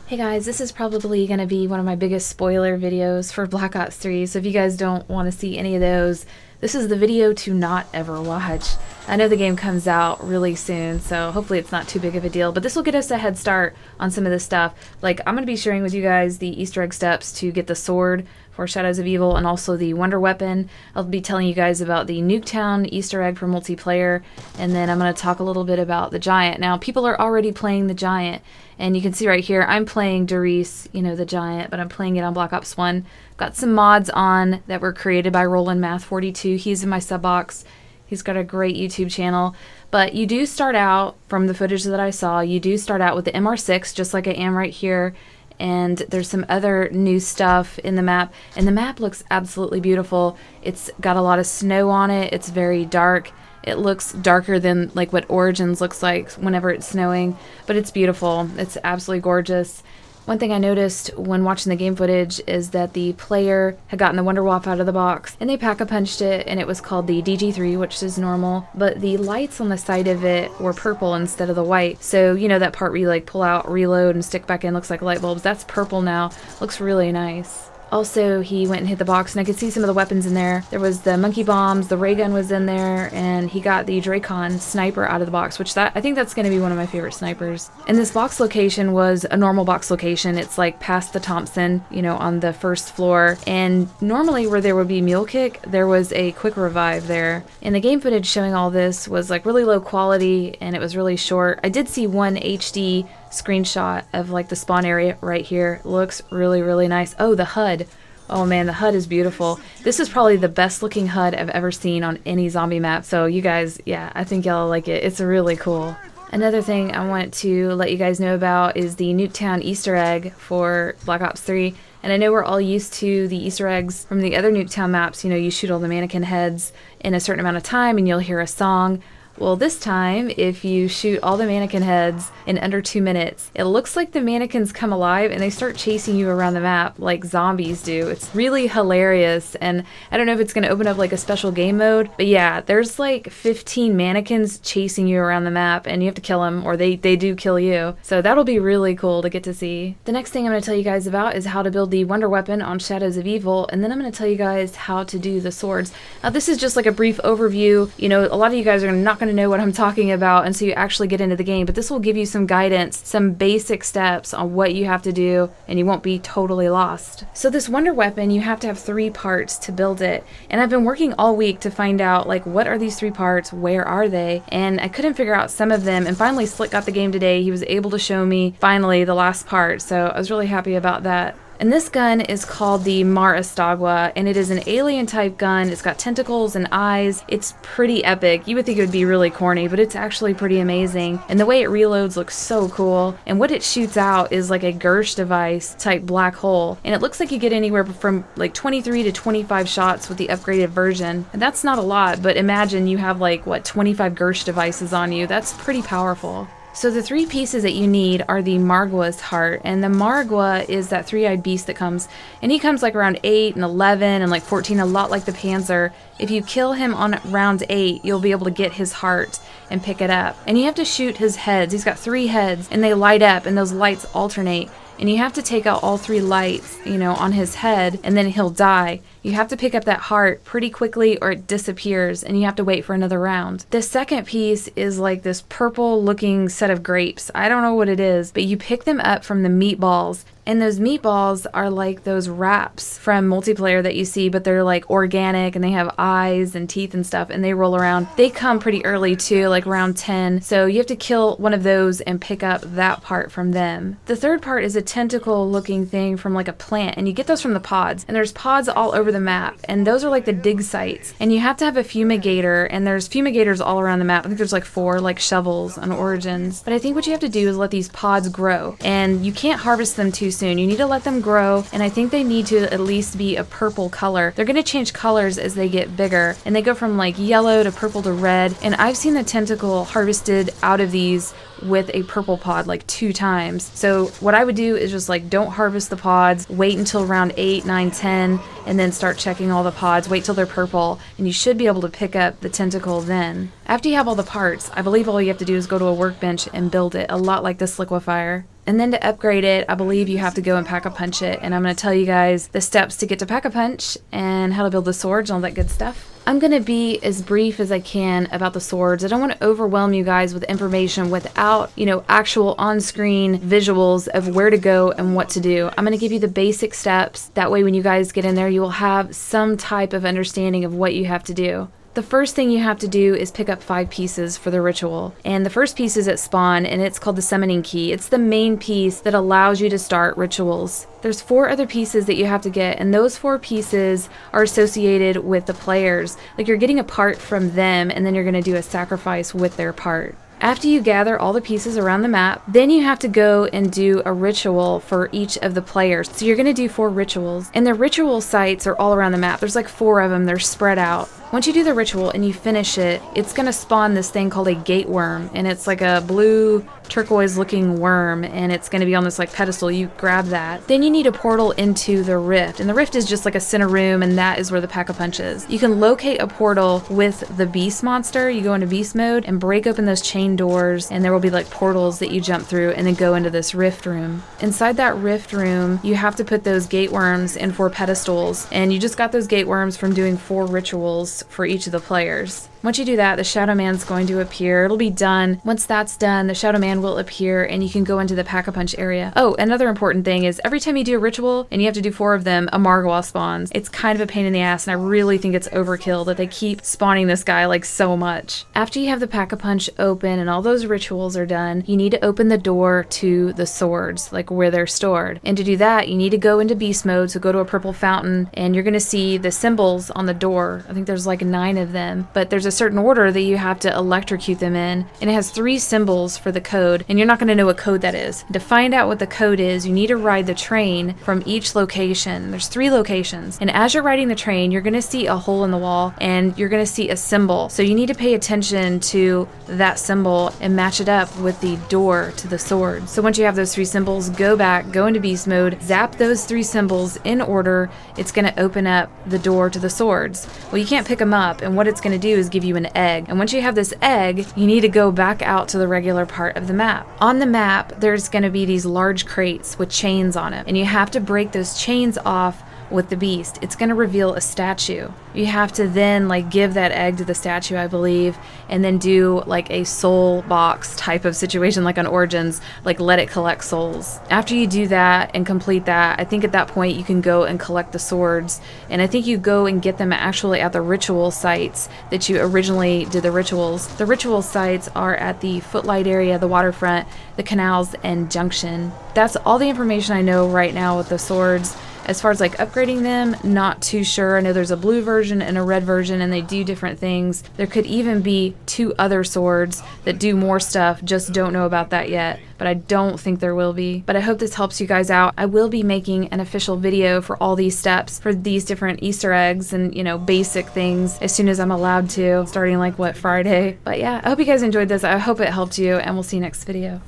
Hey guys, this is probably going to be one of my biggest spoiler videos for Black Ops 3, so if you guys don't want to see any of those, this is the video to not ever watch. I know the game comes out really soon, so hopefully it's not too big of a deal, but this will get us a head start on some of this stuff. Like, I'm going to be sharing with you guys the Easter egg steps to get the sword for Shadows of Evil and also the Wonder Weapon. I'll be telling you guys about the Nuketown Easter egg for multiplayer, and then I'm going to talk a little bit about the Giant. Now, people are already playing the Giant, and you can see right here, I'm playing Doris, you know, the Giant, but I'm playing it on Black Ops 1. Got some mods on that were created by RolandMath42. He's in my sub box. He's got a great YouTube channel. But you do start out, from the footage that I saw, you do start out with the MR6, just like I am right here. And there's some other new stuff in the map. And the map looks absolutely beautiful. It's got a lot of snow on it. It's very dark. It looks darker than like what Origins looks like whenever it's snowing. But it's beautiful. It's absolutely gorgeous. One thing I noticed when watching the game footage is that the player had gotten the Wonder Wap out of the box and they pack-a-punched it, and it was called the DG3, which is normal, but the lights on the side of it were purple instead of the white. So, you know, that part where you like pull out, reload, and stick back in looks like light bulbs. That's purple now. Looks really nice. Also, he went and hit the box, and I could see some of the weapons in there. There was the monkey bombs, the ray gun was in there, and he got the Dracon sniper out of the box, which I think that's going to be one of my favorite snipers. And this box location was a normal box location. It's like past the Thompson, you know, on the first floor. And normally where there would be mule kick, there was a quick revive there. And the game footage showing all this was like really low quality, and it was really short. I did see one HD screenshot of like the spawn area right here. Looks really, really nice. Oh, the HUD. Oh man, the HUD is beautiful. This is probably the best looking HUD I've ever seen on any zombie map. So you guys, yeah, I think y'all like it. It's really cool. Another thing I want to let you guys know about is the Nuketown Easter egg for Black Ops 3. And I know we're all used to the Easter eggs from the other Nuketown maps. You know, you shoot all the mannequin heads in a certain amount of time and you'll hear a song. Well, this time, if you shoot all the mannequin heads in under 2 minutes, it looks like the mannequins come alive and they start chasing you around the map like zombies do. It's really hilarious, and I don't know if it's going to open up like a special game mode, but yeah, there's like 15 mannequins chasing you around the map, and you have to kill them, or they do kill you. So that'll be really cool to get to see. The next thing I'm going to tell you guys about is how to build the Wonder Weapon on Shadows of Evil, and then I'm going to tell you guys how to do the swords. Now, this is just like a brief overview. You know, a lot of you guys are not going to know what I'm talking about until you actually get into the game, but this will give you some guidance, some basic steps on what you have to do, and you won't be totally lost. So this Wonder Weapon, you have to have 3 parts to build it, and I've been working all week to find out like what are these 3 parts, where are they, and I couldn't figure out some of them, and finally Slick got the game today. He was able to show me finally the last part, so I was really happy about that. And this gun is called the Mar Astagua, and it is an alien type gun. It's got tentacles and eyes. It's pretty epic. You would think it would be really corny, but it's actually pretty amazing. And the way it reloads looks so cool. And what it shoots out is like a Gersh device type black hole. And it looks like you get anywhere from like 23 to 25 shots with the upgraded version. And that's not a lot, but imagine you have like, what, 25 Gersh devices on you. That's pretty powerful. So the 3 pieces that you need are the Margua's heart, and the Margua is that 3-eyed beast that comes, and he comes like around 8 and 11 and like 14, a lot like the Panzer. If you kill him on round 8, you'll be able to get his heart and pick it up. And you have to shoot his heads. He's got 3 heads, and they light up, and those lights alternate. And you have to take out all 3 lights, you know, on his head, and then he'll die. You have to pick up that heart pretty quickly or it disappears, and you have to wait for another round. The second piece is like this purple looking set of grapes. I don't know what it is, but you pick them up from the meatballs. And those meatballs are like those wraps from multiplayer that you see, but they're like organic and they have eyes and teeth and stuff, and they roll around. They come pretty early too, like around 10. So you have to kill one of those and pick up that part from them. The third part is a tentacle looking thing from like a plant, and you get those from the pods. And there's pods all over the map, and those are like the dig sites. And you have to have a fumigator, and there's fumigators all around the map. I think there's like 4 like shovels on Origins. But I think what you have to do is let these pods grow, and you can't harvest them too soon. You need to let them grow, and I think they need to at least be a purple color. They're going to change colors as they get bigger, and they go from like yellow to purple to red, and I've seen the tentacle harvested out of these with a purple pod like 2 times. So what I would do is just like don't harvest the pods, wait until round 8, 9, 10, and then start checking all the pods, wait till they're purple, and you should be able to pick up the tentacle then. After you have all the parts, I believe all you have to do is go to a workbench and build it, a lot like this liquefier. And then to upgrade it, I believe you have to go and Pack-a-Punch it. And I'm going to tell you guys the steps to get to Pack-a-Punch and how to build the swords and all that good stuff. I'm going to be as brief as I can about the swords. I don't want to overwhelm you guys with information without, actual on-screen visuals of where to go and what to do. I'm going to give you the basic steps. That way when you guys get in there, you will have some type of understanding of what you have to do. The first thing you have to do is pick up 5 pieces for the ritual. And the first piece is at spawn, and it's called the summoning key. It's the main piece that allows you to start rituals. There's 4 other pieces that you have to get, and those 4 pieces are associated with the players. Like you're getting a part from them, and then you're going to do a sacrifice with their part. After you gather all the pieces around the map, then you have to go and do a ritual for each of the players. So you're going to do 4 rituals, and the ritual sites are all around the map. There's like 4 of them. They're spread out. Once you do the ritual and you finish it, it's going to spawn this thing called a gate worm, and it's like a blue turquoise looking worm, and it's going to be on this like pedestal. You grab that. Then you need a portal into the rift, and the rift is just like a center room, and that is where the Pack-a-Punch is. You can locate a portal with the beast monster. You go into beast mode and break open those chain doors, and there will be like portals that you jump through and then go into this rift room. Inside that rift room, you have to put those gate worms in 4 pedestals, and you just got those gate worms from doing 4 rituals for each of the players. Once you do that, the Shadow Man's going to appear. It'll be done. Once that's done, the Shadow Man will appear and you can go into the Pack-a-Punch area. Oh, another important thing is every time you do a ritual and you have to do 4 of them, a Margwa spawns. It's kind of a pain in the ass, and I really think it's overkill that they keep spawning this guy like so much. After you have the Pack-a-Punch open and all those rituals are done, you need to open the door to the swords, like where they're stored. And to do that, you need to go into beast mode, so go to a purple fountain, and you're going to see the symbols on the door. I think there's like 9 of them, but there's a certain order that you have to electrocute them in, and it has 3 symbols for the code, and you're not going to know what code that is. To find out what the code is, you need to ride the train from each location. There's 3 locations, and as you're riding the train, you're going to see a hole in the wall, and you're going to see a symbol. So you need to pay attention to that symbol and match it up with the door to the sword. So once you have those 3 symbols, go back, go into beast mode, zap those 3 symbols in order. It's going to open up the door to the swords. Well, you can't pick them up, and what it's going to do is give you an egg. And once you have this egg, you need to go back out to the regular part of the map. On the map, there's going to be these large crates with chains on it, and you have to break those chains off with the beast. It's going to reveal a statue. You have to then like give that egg to the statue, I believe, and then do like a soul box type of situation like on Origins, like let it collect souls. After you do that and complete that, I think at that point you can go and collect the swords, and I think you go and get them actually at the ritual sites that you originally did the rituals. The ritual sites are at the Footlight area, the waterfront, the canals, and Junction. That's all the information I know right now with the swords. As far as like upgrading them, not too sure. I know there's a blue version and a red version, and they do different things. There could even be 2 other swords that do more stuff, just don't know about that yet. But I don't think there will be. But I hope this helps you guys out. I will be making an official video for all these steps, for these different Easter eggs and, basic things as soon as I'm allowed to, starting like, Friday? But yeah, I hope you guys enjoyed this. I hope it helped you, and we'll see you next video.